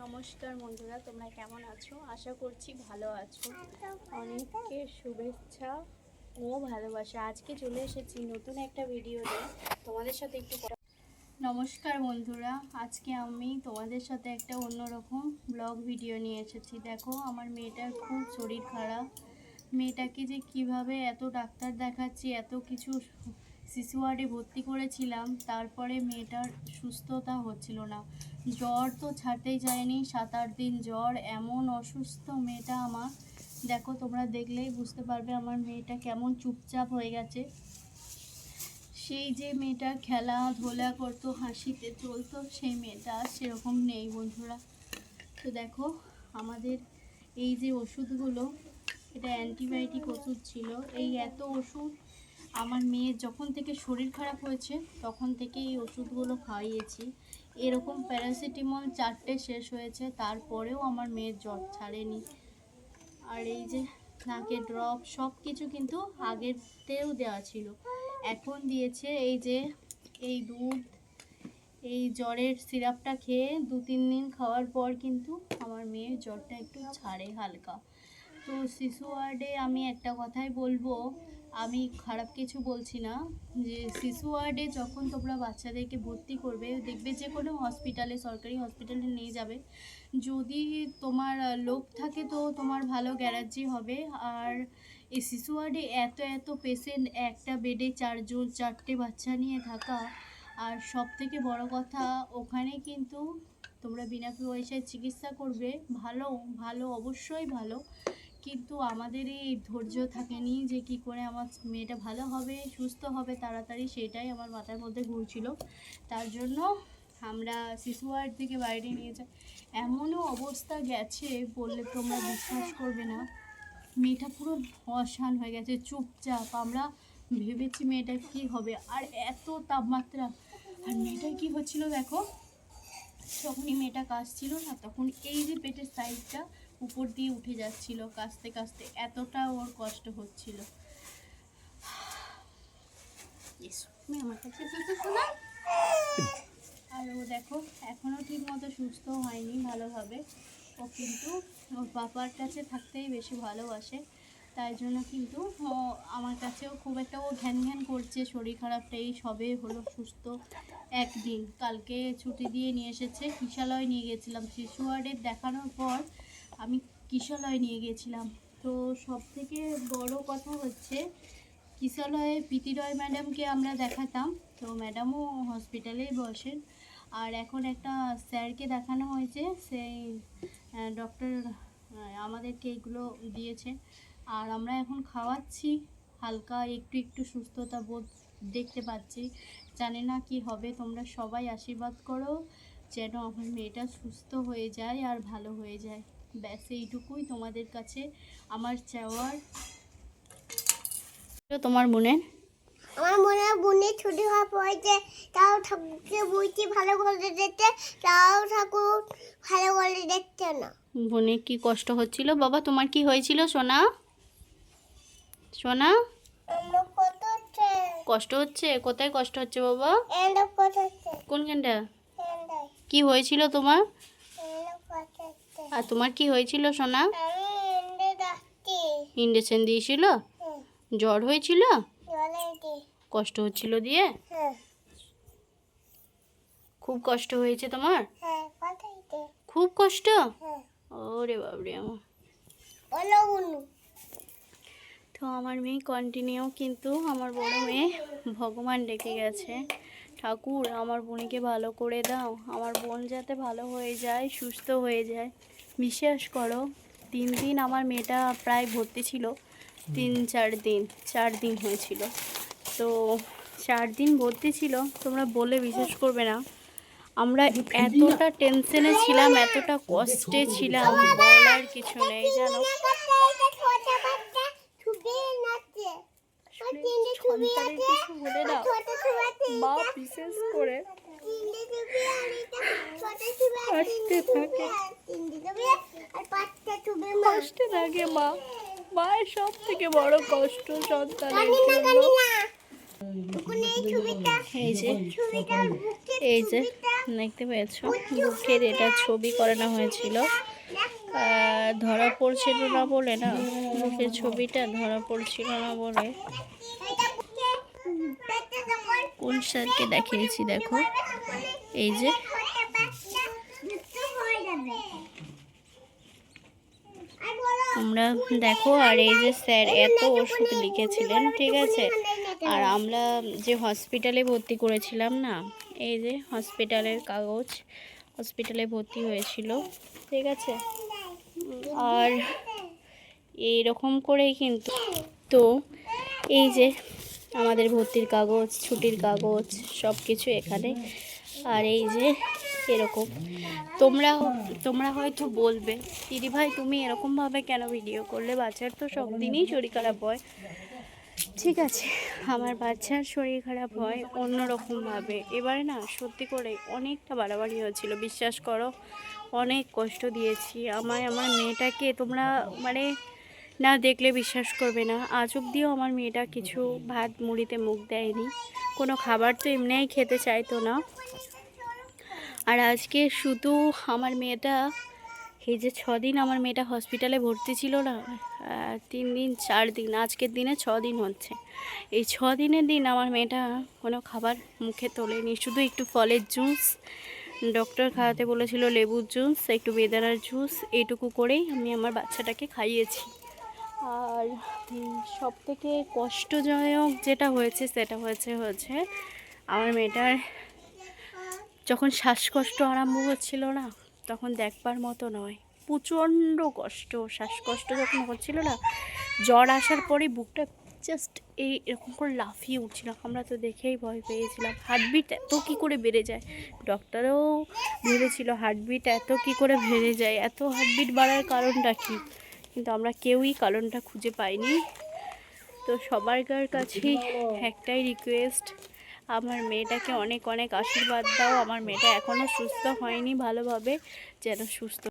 নমস্কার বন্ধুরা, তোমরা কেমন আছো? আশা করছি ভালো আছো। অনেককে শুভেচ্ছা ও ভালোবাসা। আজকে চলে এসেছি নতুন একটা ভিডিও নিয়ে তোমাদের সাথে একটু নমস্কার বন্ধুরা, আজকে আমি তোমাদের সাথে একটা অন্যরকম ব্লগ ভিডিও নিয়ে এসেছি। দেখো, আমার মেয়েটার খুব শরীর খারাপ। মেয়েটাকে যে কিভাবে এত ডাক্তার দেখাচ্ছি, এত কিছু শিশু ওয়ার্ডে ভর্তি করেছিলাম, তারপরে মেয়েটার সুস্থতা হচ্ছিল না। জ্বর তো ছাড়তেই যায়নি, 7-8 দিন জ্বর, এমন অসুস্থ মেয়েটা আমার। দেখো, তোমরা দেখলেই বুঝতে পারবে আমার মেয়েটা কেমন চুপচাপ হয়ে গেছে। সেই যে মেয়েটা খেলাধুলা করতো, হাসিতে চলতো, সেই মেয়েটা সেরকম নেই বন্ধুরা। তো দেখো, আমাদের এই যে ওষুধগুলো, এটা অ্যান্টিবায়োটিক ওষুধ ছিল। এই এত ওষুধ আমার মেয়ের যখন থেকে শরীর খারাপ হয়েছে তখন থেকে এই ওষুধগুলো খাইয়েছি। এরকম প্যারাসিটামল 4টে শেষ হয়েছে, তারপরেও আমার মেয়ের জ্বর ছাড়েনি। আর এই যে নাকে ড্রপ, সব কিছু কিন্তু আগেরতেও দেওয়া ছিল, এখন দিয়েছে। এই যে এই দুধ, এই জ্বরের সিরাপটা খেয়ে 2-3 দিন খাওয়ার পর কিন্তু আমার মেয়ের জ্বরটা একটু ছাড়ে হালকা। তো শিশু ওয়ার্ডে আমি একটা কথাই বলবো, আমি খারাপ কিছু বলছি না, যে শিশু ওয়ার্ডে যখন তোমরা বাচ্চাদেরকে ভর্তি করবে, দেখবে যে কোনো হসপিটালে, সরকারি হসপিটালে নিয়ে যাবে, যদি তোমার লোক থাকে তো তোমার ভালো গ্যারান্টি হবে। আর এই শিশু ওয়ার্ডে এত এত পেশেন্ট, একটা বেডে 4টে বাচ্চা নিয়ে থাকা, আর সব থেকে বড় কথা, ওখানে কিন্তু তোমরা বিনা পয়সায় চিকিৎসা করবে, ভালো ভালো অবশ্যই ভালো, কিন্তু আমাদের এই ধৈর্য থাকেনি যে কি করে আমার মেয়েটা ভালো হবে, সুস্থ হবে তাড়াতাড়ি, সেটাই আমার মাথার মধ্যে ঘুরছিল। তার জন্য আমরা শিশু ওয়ার্ড থেকে বাইরে নিয়ে যাই। এমনও অবস্থা গেছে বললে তোমরা বিশ্বাস করবে না, মেয়েটা পুরো অশান হয়ে গেছে, চুপচাপ। আমরা ভেবেছি মেয়েটার কী হবে, আর এত তাপমাত্রা। আর মেয়েটার কী হচ্ছিল দেখো, যখনই মেয়েটা কাশছিল না, তখন এই যে পেটের সাইডটা উপর দিয়ে উঠে যাচ্ছিল কাশতে কাশতে, এতটা ওর কষ্ট হচ্ছিল। আমার কাছে আর ও দেখো এখনও ঠিক মতো সুস্থ হয়নি ভালোভাবে। ও কিন্তু ওর বাবার কাছে থাকতেই বেশি ভালোবাসে, তাই জন্য কিন্তু আমার কাছেও খুব একটা ও ঘ্যান ঘ্যান করছে। শরীর খারাপটা এই সবে হলো সুস্থ একদিন, কালকে ছুটি দিয়ে নিয়ে এসেছে। কিশালয় নিয়ে গেছিলাম, শিশু ওয়ার্ডের দেখানোর পর আমি কিশালয় নিয়ে গেছিলাম। তো সব থেকে বড় কথা হচ্ছে, কিশালয়ে প্রীতি রয় ম্যাডামকে আমরা দেখাতাম, তো ম্যাডামও হসপিটালেই বসেন। আর এখন একটা স্যারকে দেখানো হয়েছে, সেই ডক্টর আমাদেরকে এগুলো দিয়েছে, আর আমরা এখন খাওয়াচ্ছি। হালকা একটু একটু সুস্থতা বোধ দেখতে পাচ্ছি। জানি না কি হবে, তোমরা সবাই আশীর্বাদ করো যেন আমার মেয়েটা সুস্থ হয়ে যায় আর ভালো হয়ে যায়। ব্যাস এইটুকুই তোমাদের কাছে আমার চাওয়ার। তোমার বোনের বোনের ছুটি হওয়ার পরে তাও ঠাকুরকে বলছি ভালো করে দেখতে, তাও ঠাকুর ভালো করে দেখছে না। বোনের কি কষ্ট হচ্ছিল বাবা? তোমার কি হয়েছিল সোনা? সোনা কষ্ট হচ্ছে? কোথায় কষ্ট হচ্ছে বাবা? কোনখানটা? কি হয়েছিল তোমার? আর তোমার কি হয়েছিল সোনা? ইঞ্জেকশন দিয়েছিল? জ্বর হয়েছিল? কষ্ট হচ্ছিল দিয়ে? খুব কষ্ট হয়েছে তোমার? খুব কষ্ট? ওরে বাবরে আমার। তো আমার মেয়ে কন্টিনিউ কিন্তু, আমার বড় মেয়ে ভগবান ডেকে গেছে, ঠাকুর আমার বোনকে ভালো করে দাও, আমার বোন যাতে ভালো হয়ে যায়, সুস্থ হয়ে যায়। বিশ্বাস করো, 3 দিন আমার মেয়েটা প্রায় ভর্তি ছিল, 4 দিন হয়েছিল। তো 4 দিন ভর্তি ছিল, তোমরা বলে বিশ্বাস করবে না, আমরা এতটা টেনশনে ছিলাম, এতটা কষ্টে ছিলাম, বলার কিছু নেই জানো। সন্তানের কিছু হলে না মা বিশেষ করে হাসতে থাকে, কষ্টে লাগে মা। মায়ের সব থেকে বড় কষ্ট সন্তানের জন্য। এই যে দেখতে পেয়েছো বুকের এটা ছবি করানো হয়েছিল, ধরা পড়ছিল না বলে না, বুকের ছবিটা ধরা পড়ছিল না বলে কোন স্যারকে দেখিয়েছি দেখো, এই যে আমরা দেখো। আর এই যে স্যার এত ওষুধ লিখেছিলেন, ঠিক আছে। আর আমরা যে হসপিটালে ভর্তি করেছিলাম না, এই যে হসপিটালের কাগজ, হসপিটালে ভর্তি হয়েছিল, ঠিক আছে। আর এইরকম করেই কিন্তু, তো এই যে আমাদের ভর্তির কাগজ, ছুটির কাগজ, সব কিছু এখানে। আর এই যে এরকম, তোমরা হয়তো বলবে দিদি ভাই তুমি এরকমভাবে কেন ভিডিও করলে, বাচ্চার তো সব দিনই শরীর খারাপ হয়। ঠিক আছে, আমার বাচ্চার শরীর খারাপ হয় অন্যরকমভাবে, এবারে না সত্যি করে অনেকটা বাড়াবাড়ি হয়েছিল, বিশ্বাস করো অনেক কষ্ট দিয়েছি আমার মেয়েটাকে। তোমরা মানে না দেখলে বিশ্বাস করবে না, আজ অবধিও আমার মেয়েটা কিছু ভাত মুড়িতে মুখ দেয়নি, কোনো খাবার তো এমনিই খেতে চাইতো না। আর আজকে শুধু আমার মেয়েটা, এই যে 6 দিন আমার মেয়েটা হসপিটালে ভর্তি ছিল না, 3 দিন 4 দিন, আজকের দিনে 6 দিন হচ্ছে। এই 6 দিনের দিন আমার মেয়েটা কোনো খাবার মুখে তোলেনি, শুধু একটু ফলের জুস, ডক্টর খাওয়াতে বলেছিল লেবুর জুস, একটু বেদানার জুস, এইটুকু করেই আমি আমার বাচ্চাটাকে খাইয়েছি। আর সব থেকে কষ্টজনক যেটা হয়েছে সেটা হচ্ছে আমার মেয়েটার যখন শ্বাসকষ্ট আরম্ভ হচ্ছিল না, তখন দেখবার মতো নয়, প্রচণ্ড কষ্ট, শ্বাসকষ্ট যখন হচ্ছিল না, জ্বর আসার পরে বুকটা জাস্ট এরকম করে লাফিয়ে উঠছিল, আমরা তো দেখেই ভয় পেয়েছিলাম। হার্টবিট এত কী করে বেড়ে যায়, ডক্টরও ভেবেছিল হার্টবিট এত কী করে বেড়ে যায়, এত হার্টবিট বাড়ার কারণটা কী, কিন্তু আমরা কেউই কারণটা খুঁজে পাইনি। তো সবার কাছেই একটাই রিকোয়েস্ট, আমার মেয়েটাকে অনেক অনেক আশীর্বাদ দাও, আমার মেয়েটা এখনও সুস্থ হয়নি ভালোভাবে, যেন সুস্থ